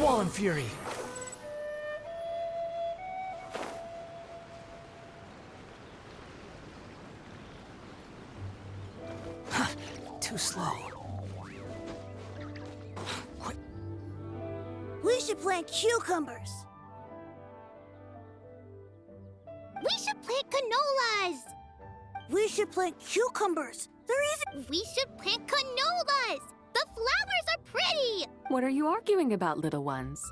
Swollen Fury! Too slow. We should plant cucumbers. We should plant canolas. We should plant cucumbers. They're easy. We should plant canolas. The flowers are pretty. What are you arguing about, little ones?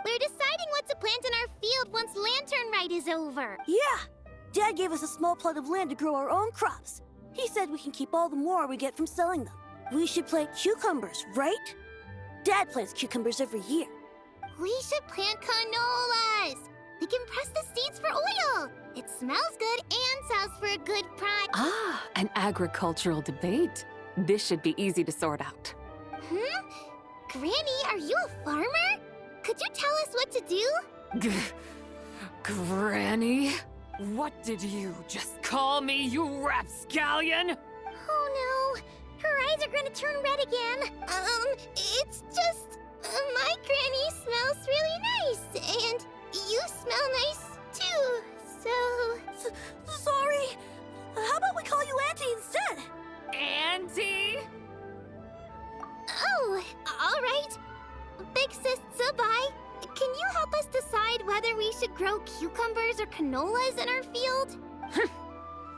We're deciding what to plant in our field once Lantern Rite is over. Yeah. Dad gave us a small plot of land to grow our own crops. He said we can keep all the more we get from selling them. We should plant cucumbers, right? Dad plants cucumbers every year. We should plant canolas. We can press the seeds for oil. It smells good and sells for a good price. Ah, an agricultural debate. This should be easy to sort out. Granny, are you a farmer? Could you tell us what to do? Granny? What did you just call me, you rapscallion? Oh no, her eyes are gonna turn red again. It's just, my granny smells really nice, and you smell nice too, so... Sorry. How about we call you Auntie instead? Auntie? Oh, all right. Big Sis Zubai, can you help us decide whether we should grow cucumbers or canolas in our field?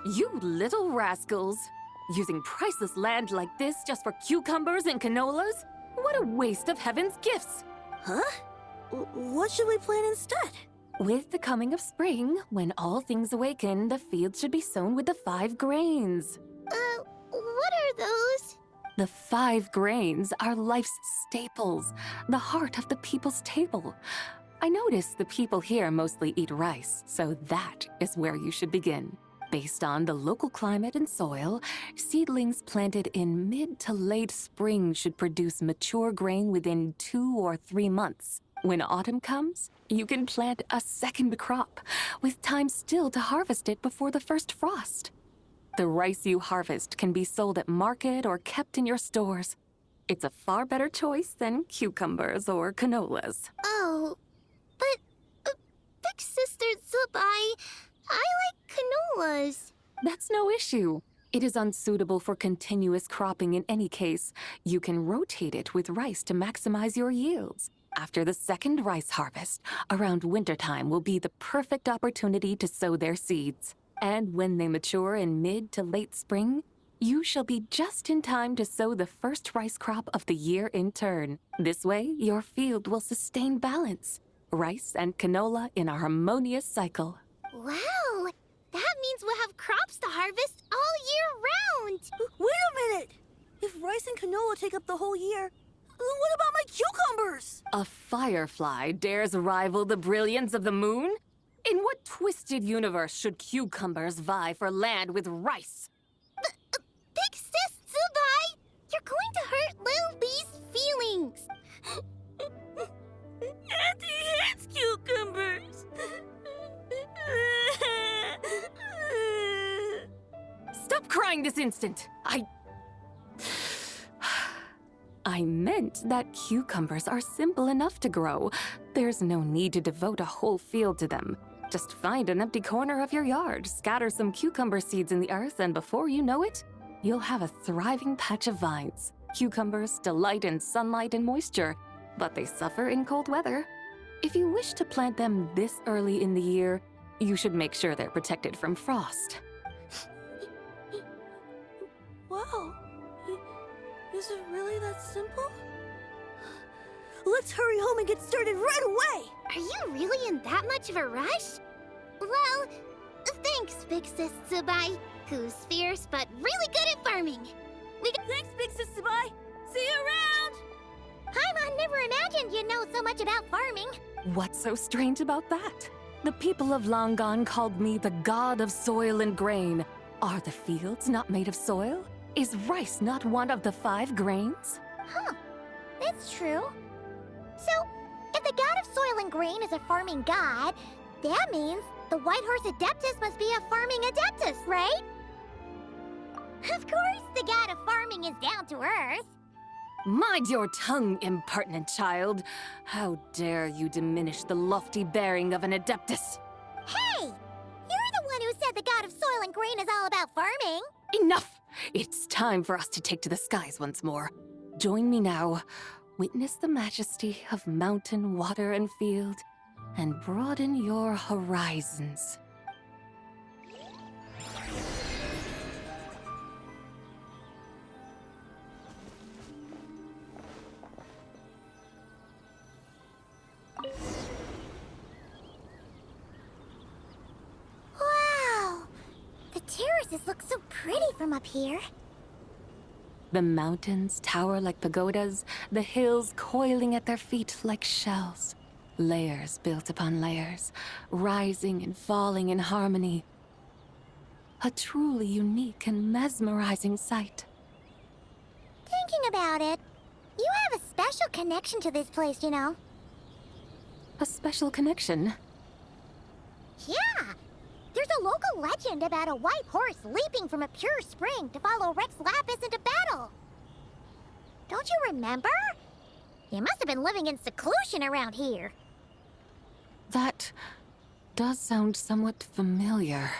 You little rascals. Using priceless land like this just for cucumbers and canolas? What a waste of heaven's gifts! Huh? What should we plant instead? With the coming of spring, when all things awaken, the field should be sown with the 5 grains. What are those? The 5 grains are life's staples, the heart of the people's table. I notice the people here mostly eat rice, so that is where you should begin. Based on the local climate and soil, seedlings planted in mid to late spring should produce mature grain within 2 or 3 months. When autumn comes, you can plant a second crop, with time still to harvest it before the first frost. The rice you harvest can be sold at market or kept in your stores. It's a far better choice than cucumbers or canolas. Oh, but, Big Sister Zubai, I like canolas. That's no issue. It is unsuitable for continuous cropping in any case. You can rotate it with rice to maximize your yields. After the second rice harvest, around wintertime will be the perfect opportunity to sow their seeds. And when they mature in mid to late spring, you shall be just in time to sow the first rice crop of the year in turn. This way, your field will sustain balance. Rice and canola in a harmonious cycle. Wow, that means we'll have crops to harvest all year round. Wait a minute! If rice and canola take up the whole year, what about my cucumbers? A firefly dares rival the brilliance of the moon? In what twisted universe should cucumbers vie for land with rice? Big Sis Zubai, you're going to hurt Lil Lee's feelings. Auntie hates cucumbers. Stop crying this instant! I meant that cucumbers are simple enough to grow. There's no need to devote a whole field to them. Just find an empty corner of your yard, scatter some cucumber seeds in the earth, and before you know it, you'll have a thriving patch of vines. Cucumbers delight in sunlight and moisture, but they suffer in cold weather. If you wish to plant them this early in the year, you should make sure they're protected from frost. Wow. Is it really that simple? Let's hurry home and get started right away! Are you really in that much of a rush? Well, thanks, Big Sis Zubai, who's fierce but really good at farming. Thanks, Big Sis Zubai! See you around! Paimon never imagined you'd know so much about farming. What's so strange about that? The people of Long Gone called me the god of soil and grain. Are the fields not made of soil? Is rice not one of the 5 grains? Huh, that's true. So, if the god of soil and grain is a farming god, that means the White Horse Adeptus must be a farming adeptus, right? Of course, the god of farming is down to earth. Mind your tongue, impertinent child. How dare you diminish the lofty bearing of an adeptus? Hey! You're the one who said the god of soil and grain is all about farming. Enough! It's time for us to take to the skies once more. Join me now. Witness the majesty of mountain, water, and field, and broaden your horizons. Wow! The terraces look so pretty from up here. The mountains tower like pagodas, the hills coiling at their feet like shells. Layers built upon layers, rising and falling in harmony. A truly unique and mesmerizing sight. Thinking about it, you have a special connection to this place, you know. A special connection? Yeah! There's a local legend about a white horse leaping from a pure spring to follow Rex Lapis into battle. Don't you remember? You must have been living in seclusion around here. That does sound somewhat familiar.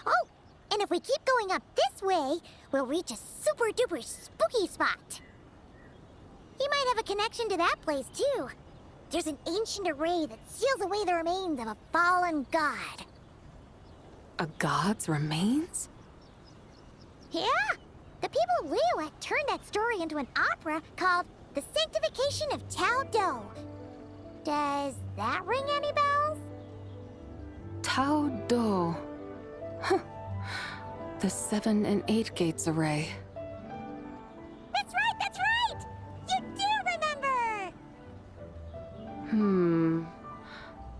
Oh, and if we keep going up this way, we'll reach a super-duper spooky spot. You might have a connection to that place, too. There's an ancient array that seals away the remains of a fallen god. A god's remains? Yeah! The people of Liyue turned that story into an opera called The Sanctification of Tao Do. Does that ring any bells? Tao Do. Huh. The 7 and 8 gates array. That's right, that's right! You do remember!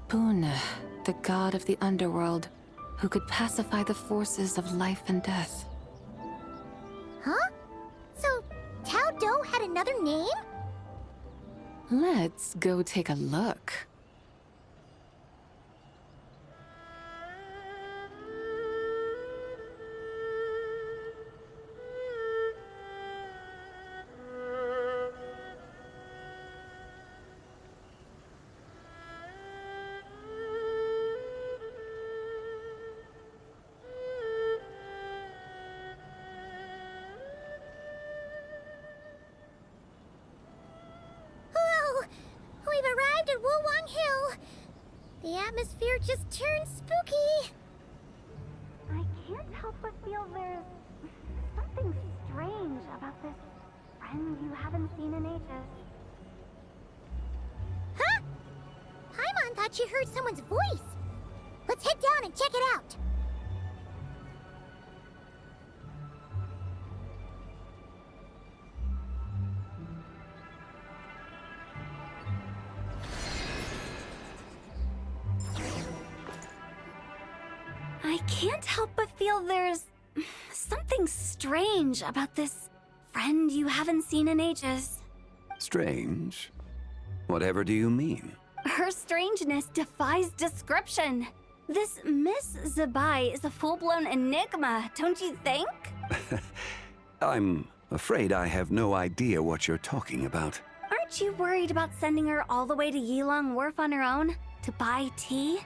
Puna, the god of the underworld, who could pacify the forces of life and death. Huh? So, Tao Do had another name? Let's go take a look. We've arrived at Wulwang Hill. The atmosphere just turned spooky. I can't help but feel there's something strange about this friend you haven't seen in ages. Huh? Paimon thought she heard someone's voice. Let's head down and check it out. I can't help but feel there's something strange about this friend you haven't seen in ages. Strange? Whatever do you mean? Her strangeness defies description. This Miss Zabai is a full-blown enigma, don't you think? I'm afraid I have no idea what you're talking about. Aren't you worried about sending her all the way to Yilong Wharf on her own to buy tea?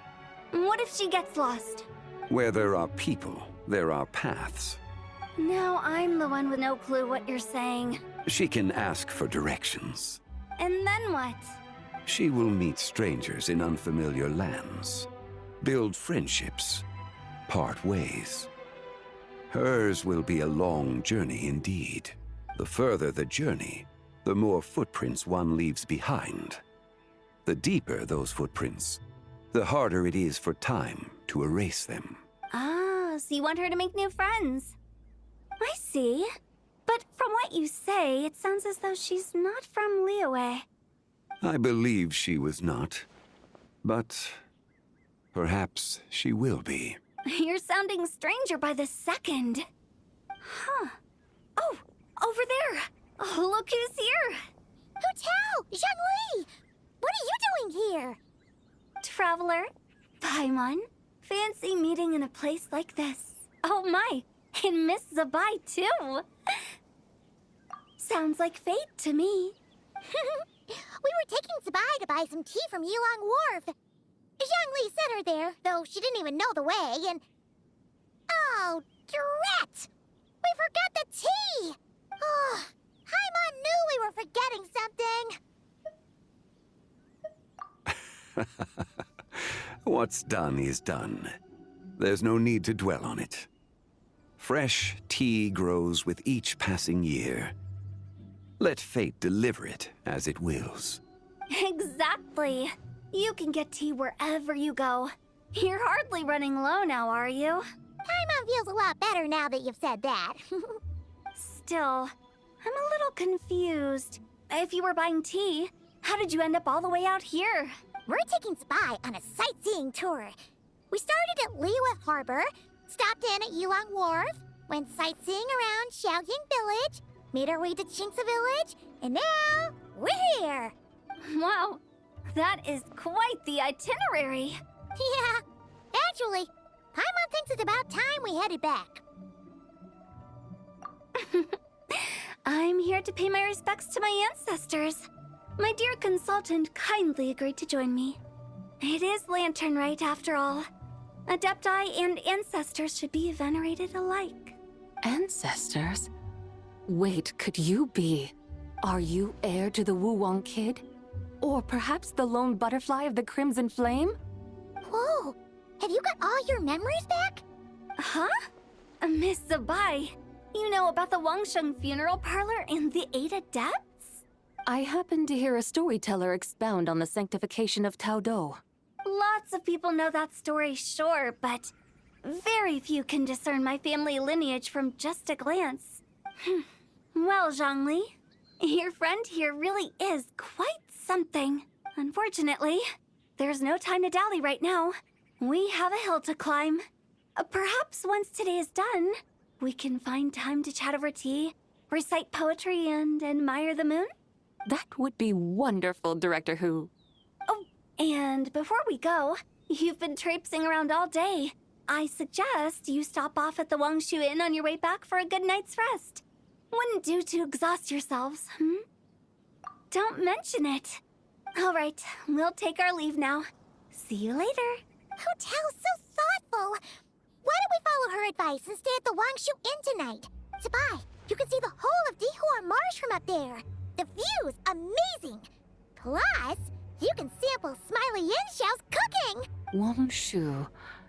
What if she gets lost? Where there are people, there are paths. Now I'm the one with no clue what you're saying. She can ask for directions. And then what? She will meet strangers in unfamiliar lands, build friendships, part ways. Hers will be a long journey indeed. The further the journey, the more footprints one leaves behind. The deeper those footprints, the harder it is for time to erase them. Ah, so you want her to make new friends. I see. But from what you say, it sounds as though she's not from Liyue. I believe she was not, but perhaps she will be. You're sounding stranger by the second. Huh. Oh, over there. Oh, look who's here. Hu Tao! Zhengli! What are you doing here? Traveler. Paimon. Fancy meeting in a place like this. Oh my, and Miss Zabai too. Sounds like fate to me. We were taking Zibai to buy some tea from Yulong Wharf. Zhangli sent her there, though she didn't even know the way, and... Oh, drat! We forgot the tea! Oh, Paimon knew we were forgetting something. What's done is done. There's no need to dwell on it. Fresh tea grows with each passing year. Let fate deliver it as it wills. Exactly. You can get tea wherever you go. You're hardly running low now, are you? Paimon feels a lot better now that you've said that. Still, I'm a little confused. If you were buying tea, how did you end up all the way out here? We're taking Zibai on a sightseeing tour. We started at Liyue Harbor, stopped in at Yulong Wharf, went sightseeing around Xiaoying Village, made our way to Qingce Village, and now we're here. Wow, that is quite the itinerary. Yeah, actually, Paimon thinks it's about time we headed back. I'm here to pay my respects to my ancestors. My dear consultant kindly agreed to join me. It is Lantern Rite, after all. Adepti and ancestors should be venerated alike. Ancestors? Wait, could you be? Are you heir to the Wu-Wong kid? Or perhaps the lone butterfly of the Crimson Flame? Whoa, have you got all your memories back? Huh? Miss Zibai, you know about the Wangsheng funeral parlor and the 8 adepts? I happened to hear a storyteller expound on the sanctification of Taodo. Lots of people know that story, sure, but very few can discern my family lineage from just a glance. Well, Zhangli, your friend here really is quite something. Unfortunately, there's no time to dally right now. We have a hill to climb. Perhaps once today is done, we can find time to chat over tea, recite poetry, and admire the moon? That would be wonderful, Director Hu. Oh, and before we go, you've been traipsing around all day. I suggest you stop off at the Wangshu Inn on your way back for a good night's rest. Wouldn't do to exhaust yourselves, Don't mention it. All right, we'll take our leave now. See you later. Hotel's so thoughtful. Why don't we follow her advice and stay at the Wangshu Inn tonight? Zibai, you can see the whole of Dihua Marsh from up there. The view's amazing. Plus, you can sample Smiley Yin-Xiao's cooking. Wangshu.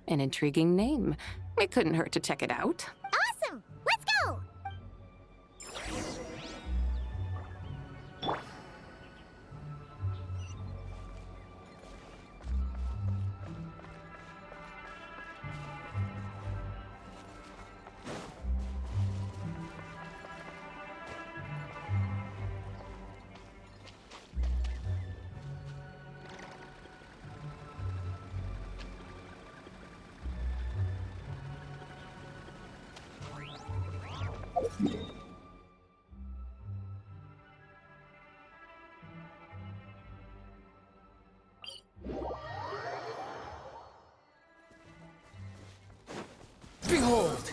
An intriguing name. It couldn't hurt to check it out. Awesome! Let's go! Behold!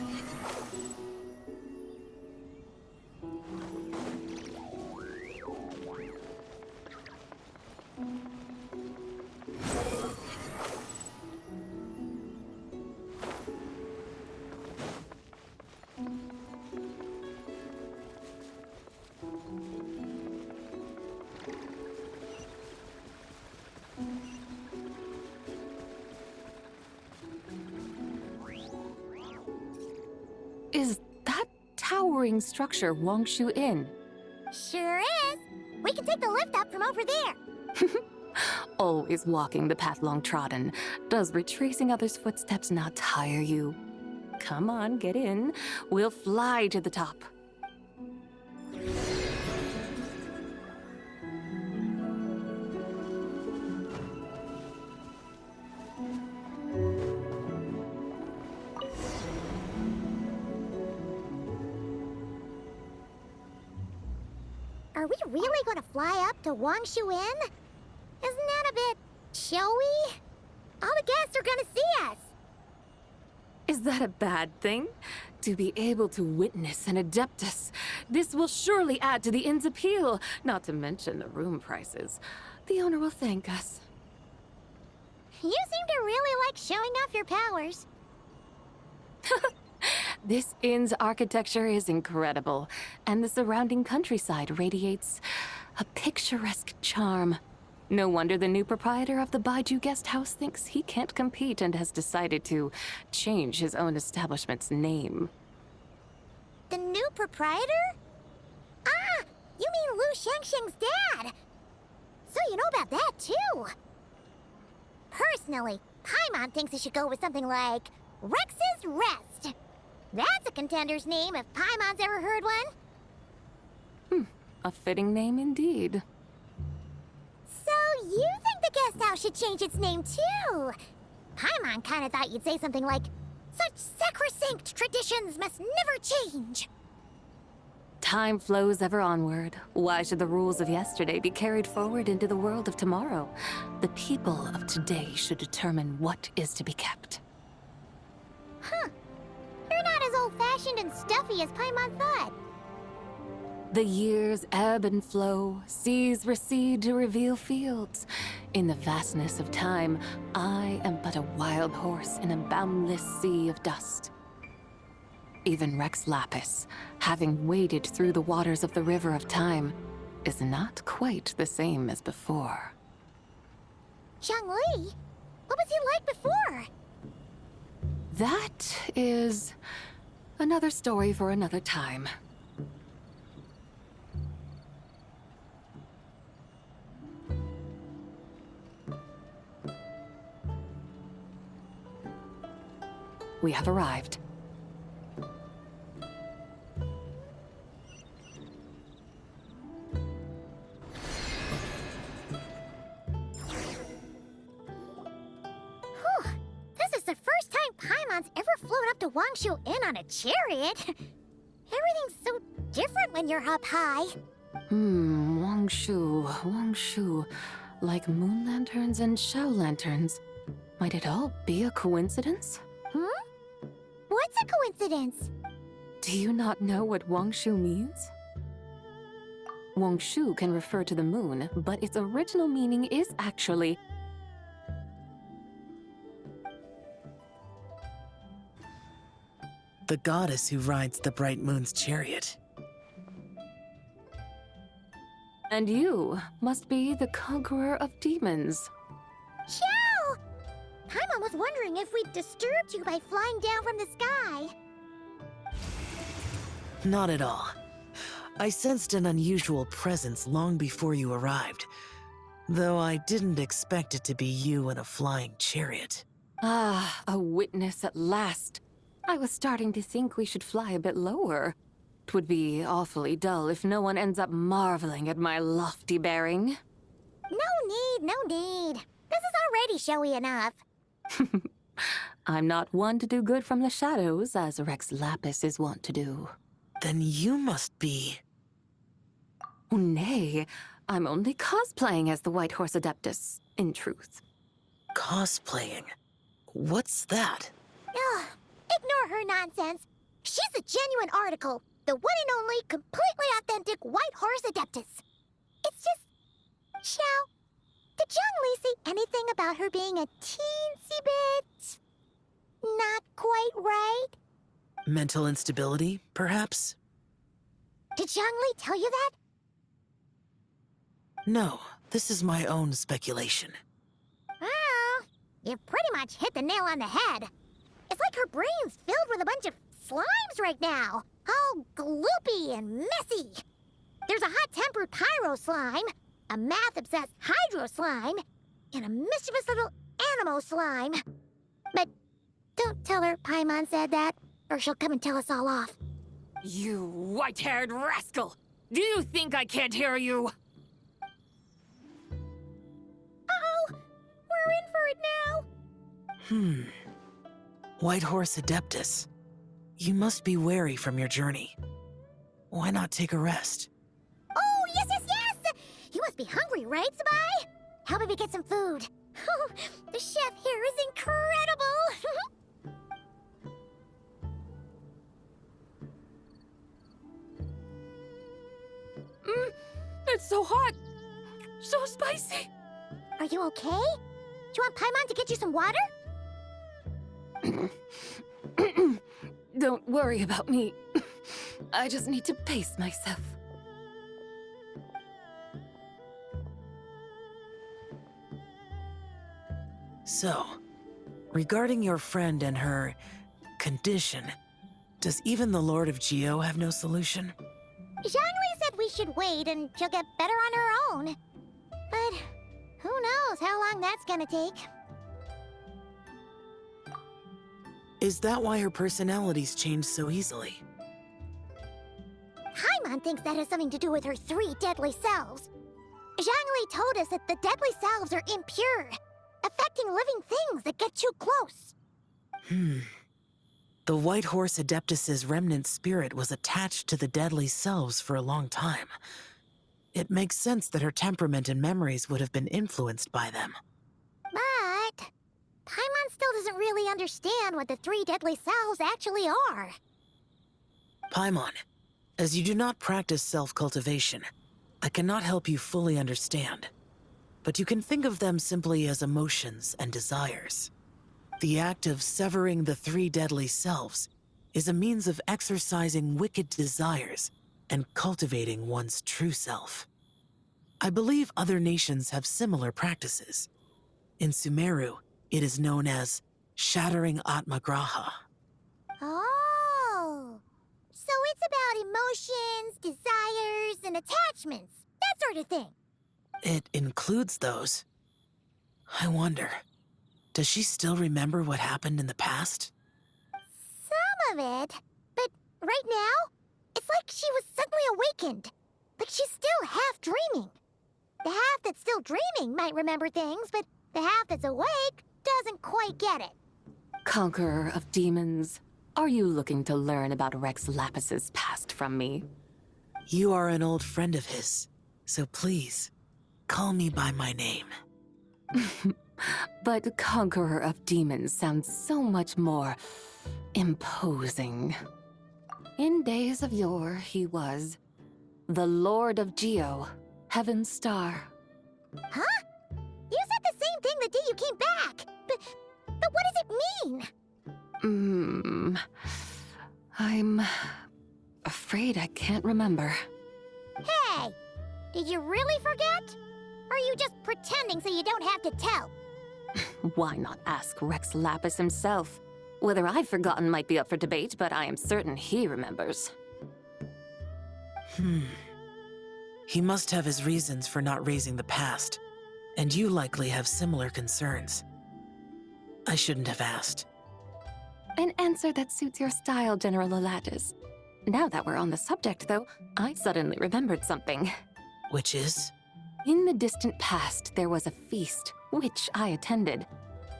Is that towering structure Wangshu Inn? Sure is. We can take the lift up from over there. Always walking the path long trodden. Does retracing others' footsteps not tire you? Come on, get in. We'll fly to the top. Are we really going to fly up to Wangshu Inn? Isn't that a bit showy? All the guests are going to see us. Is that a bad thing? To be able to witness an Adeptus. This will surely add to the inn's appeal, not to mention the room prices. The owner will thank us. You seem to really like showing off your powers. This inn's architecture is incredible, and the surrounding countryside radiates a picturesque charm. No wonder the new proprietor of the Baiju Guest House thinks he can't compete and has decided to change his own establishment's name. The new proprietor? Ah, you mean Lu Shengsheng's dad. So you know about that, too. Personally, Paimon thinks it should go with something like Rex's Rest. That's a contender's name if Paimon's ever heard one. A fitting name indeed. So you think the guest house should change its name, too? Paimon kind of thought you'd say something like, such sacrosanct traditions must never change. Time flows ever onward. Why should the rules of yesterday be carried forward into the world of tomorrow? The people of today should determine what is to be kept. Huh. You're not as old-fashioned and stuffy as Paimon thought. The years ebb and flow, seas recede to reveal fields. In the vastness of time, I am but a wild horse in a boundless sea of dust. Even Rex Lapis, having waded through the waters of the river of time, is not quite the same as before. Zhongli? What was he like before? That is another story for another time. We have arrived. This is the first time Paimon's ever flown up to Wangshu Inn on a chariot. Everything's so different when you're up high. Wangshu. Like moon lanterns and shell lanterns. Might it all be a coincidence? What's a coincidence? Do you not know what Wangshu means? Wangshu can refer to the moon, but its original meaning is actually The goddess who rides the bright moon's chariot. And you must be the conqueror of demons. Xiao! Paimon was wondering if we'd disturbed you by flying down from the sky. Not at all. I sensed an unusual presence long before you arrived, though I didn't expect it to be you in a flying chariot. Ah, a witness at last. I was starting to think we should fly a bit lower. 'Twould be awfully dull if no one ends up marveling at my lofty bearing. No need. This is already showy enough. I'm not one to do good from the shadows, as Rex Lapis is wont to do. Then you must be... Oh, nay, I'm only cosplaying as the White Horse Adeptus, in truth. cosplaying. What's that? Ugh, ignore her nonsense. She's a genuine article. The one and only, completely authentic White Horse Adeptus. It's just... Xiao, did Zhongli say anything about her being a teensy bit... not quite right? Mental instability, perhaps? Did Zhongli tell you that? No, this is my own speculation. Well, you've pretty much hit the nail on the head. It's like her brain's filled with a bunch of slimes right now. All gloopy and messy. There's a hot-tempered pyro slime, a math-obsessed hydro slime, and a mischievous little animo slime. But don't tell her Paimon said that, or she'll come and tell us all off. You white-haired rascal! Do you think I can't hear you? Uh-oh! We're in for it now! White Horse Adeptus. You must be wary from your journey. Why not take a rest? Oh, yes! You must be hungry, right, Sabai? How about we get some food? The chef here is incredible! It's so hot! So spicy! Are you okay? Do you want Paimon to get you some water? Don't worry about me. I just need to pace myself. So, regarding your friend and her condition, does even the Lord of Geo have no solution? Zhongli said we should wait and she'll get better on her own. But who knows how long that's gonna take. Is that why her personalities change so easily? Paimon thinks that has something to do with her 3 deadly selves. Zhongli told us that the deadly selves are impure, affecting living things that get too close. The White Horse Adeptus's remnant spirit was attached to the deadly selves for a long time. It makes sense that her temperament and memories would have been influenced by them. But Paimon still doesn't really understand what the 3 deadly selves actually are. Paimon, as you do not practice self-cultivation, I cannot help you fully understand. But you can think of them simply as emotions and desires. The act of severing the 3 deadly selves is a means of exercising wicked desires and cultivating one's true self. I believe other nations have similar practices. In Sumeru, it is known as shattering Atmagraha. Oh, so it's about emotions, desires, and attachments, that sort of thing. It includes those. I wonder, does she still remember what happened in the past? Some of it, but right now, it's like she was suddenly awakened. Like she's still half dreaming. The half that's still dreaming might remember things, but the half that's awake doesn't quite get it. Conqueror of demons, are you looking to learn about Rex Lapis's past from me? You are an old friend of his, so please, call me by my name. But Conqueror of Demons sounds so much more imposing. In days of yore, he was the Lord of Geo, Heaven's Star. Huh? You said the same thing the day you came back. But what does it mean? I'm afraid I can't remember. Hey, did you really forget? Or are you just pretending so you don't have to tell? Why not ask Rex Lapis himself? Whether I've forgotten might be up for debate, but I am certain he remembers. He must have his reasons for not raising the past, and you likely have similar concerns. I shouldn't have asked. An answer that suits your style, General Elatis. Now that we're on the subject, though, I suddenly remembered something. Which is? In the distant past, there was a feast, which I attended.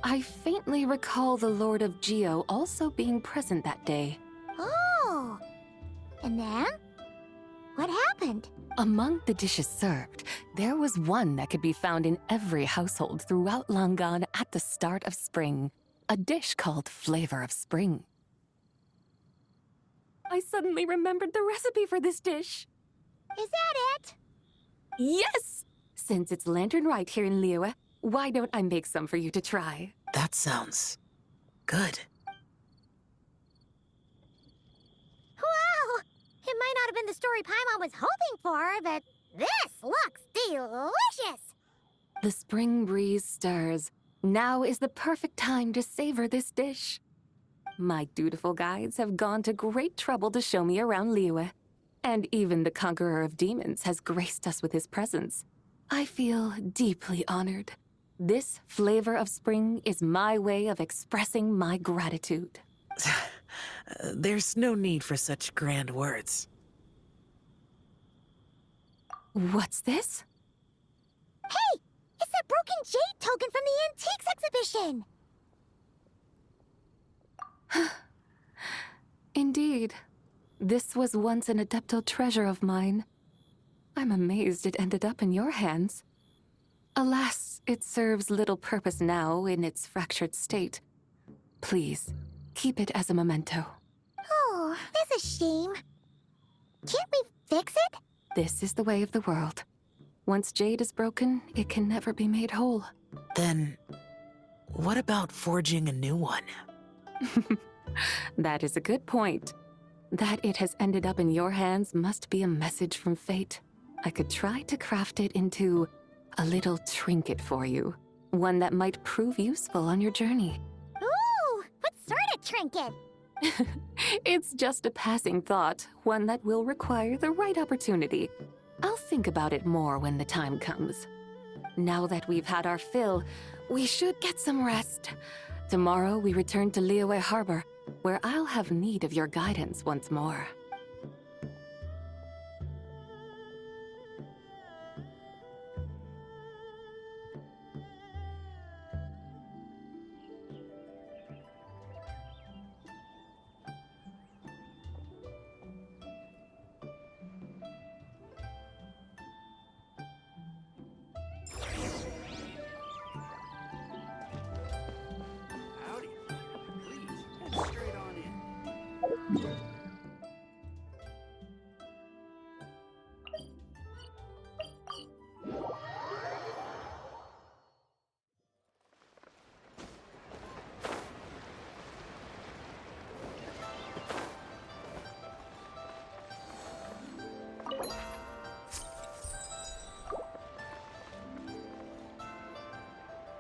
I faintly recall the Lord of Geo also being present that day. Oh. And then? What happened? Among the dishes served, there was one that could be found in every household throughout Langan at the start of spring. A dish called Flavor of Spring. I suddenly remembered the recipe for this dish. Is that it? Yes! Since it's Lantern Rite here in Liyue, why don't I make some for you to try? That sounds good. Wow! It might not have been the story Paimon was hoping for, but this looks delicious! The spring breeze stirs. Now is the perfect time to savor this dish. My dutiful guides have gone to great trouble to show me around Liyue. And even the Conqueror of Demons has graced us with his presence. I feel deeply honored. This Flavor of Spring is my way of expressing my gratitude. There's no need for such grand words. What's this? Hey! It's that broken jade token from the antiques exhibition! Indeed. This was once an Adeptal treasure of mine. I'm amazed it ended up in your hands. Alas, it serves little purpose now in its fractured state. Please, keep it as a memento. Oh, that's a shame. Can't we fix it? This is the way of the world. Once jade is broken, it can never be made whole. Then, what about forging a new one? That is a good point. That it has ended up in your hands must be a message from fate. I could try to craft it into a little trinket for you. One that might prove useful on your journey. Ooh, what sort of trinket? It's just a passing thought, one that will require the right opportunity. I'll think about it more when the time comes. Now that we've had our fill, we should get some rest. Tomorrow we return to Liyue Harbor, where I'll have need of your guidance once more. Howdy. Please, head straight on in.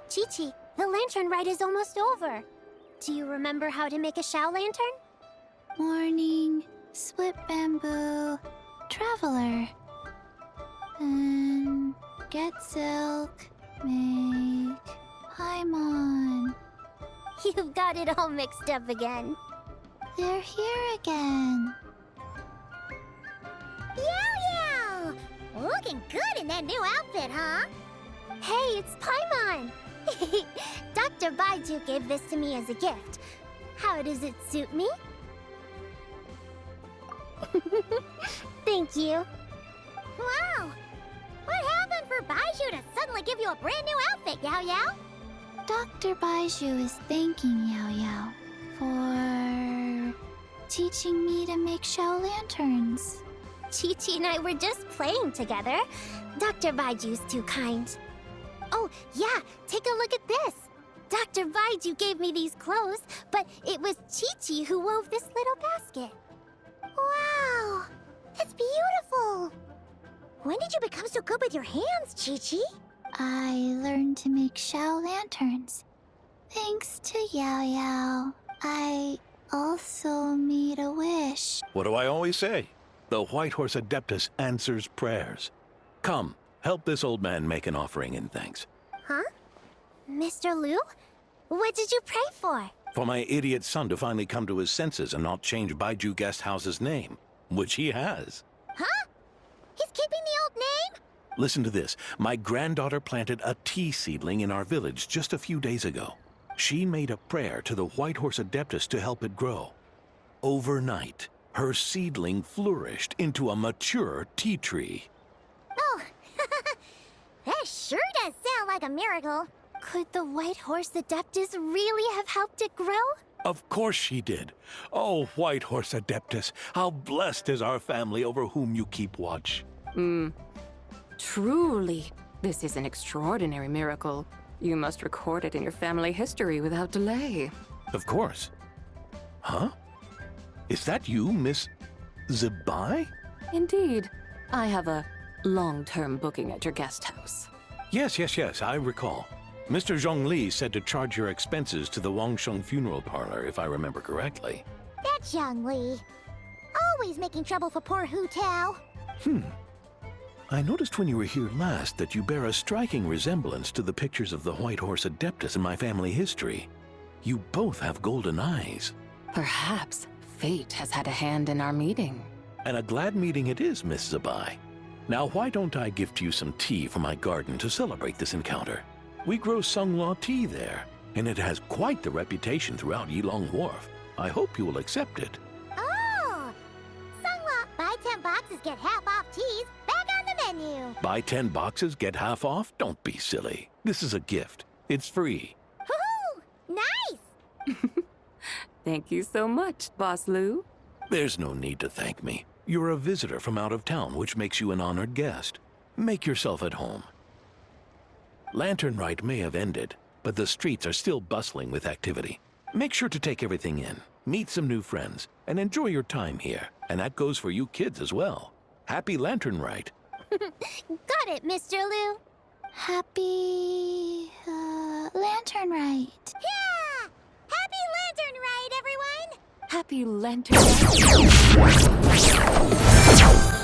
Chi-Chi, the lantern ride is almost over. Do you remember how to make a Shao lantern? Morning, split bamboo, traveler. And get silk, make Paimon. You've got it all mixed up again. They're here again. Yow! Looking good in that new outfit, huh? Hey, it's Paimon! Dr. Baiju gave this to me as a gift. How does it suit me? Thank you. Wow! What happened for Baiju to suddenly give you a brand new outfit, Yao Yao? Dr. Baiju is thanking Yao Yao for teaching me to make Shao lanterns. Chi-Chi and I were just playing together. Dr. Baiju's too kind. Oh, yeah, take a look at this. Dr. Baiju gave me these clothes, but it was Chi-Chi who wove this little basket. Wow, that's beautiful. When did you become so good with your hands, Chi-Chi? I learned to make Shao lanterns. Thanks to Yao Yao, I also made a wish. What do I always say? The White Horse Adeptus answers prayers. Come, help this old man make an offering in thanks. Huh? Mr. Liu? What did you pray for? For my idiot son to finally come to his senses and not change Baiju Guest House's name, which he has. Huh? He's keeping the old name? Listen to this. My granddaughter planted a tea seedling in our village just a few days ago. She made a prayer to the White Horse Adeptus to help it grow. Overnight, her seedling flourished into a mature tea tree. Oh, that sure does sound like a miracle. Could the White Horse Adeptus really have helped it grow? Of course she did. Oh, White Horse Adeptus, how blessed is our family over whom you keep watch. Truly, this is an extraordinary miracle. You must record it in your family history without delay. Of course. Huh? Is that you, Miss Zibai? Indeed. I have a long-term booking at your guest house. Yes, I recall. Mr. Zhongli said to charge your expenses to the Wangsheng funeral parlor, if I remember correctly. That's Young Li. Always making trouble for poor Hu Tao. I noticed when you were here last that you bear a striking resemblance to the pictures of the White Horse Adeptus in my family history. You both have golden eyes. Perhaps fate has had a hand in our meeting. And a glad meeting it is, Miss Zibai. Now, why don't I gift you some tea from my garden to celebrate this encounter? We grow Sunglaw tea there, and it has quite the reputation throughout Yilong Wharf. I hope you will accept it. Oh! Sunglaw, buy 10 boxes, get half off teas. Back on the menu. Buy 10 boxes, get half off? Don't be silly. This is a gift. It's free. Woohoo! Nice! Thank you so much, Boss Liu. There's no need to thank me. You're a visitor from out of town, which makes you an honored guest. Make yourself at home. Lantern Rite may have ended, but the streets are still bustling with activity. Make sure to take everything in, meet some new friends, and enjoy your time here. And that goes for you kids as well. Happy Lantern Rite. Got it, Mr. Liu. Happy... Lantern Rite. Yeah! Happy Lantern Rite, everyone! Happy Lantern Rite.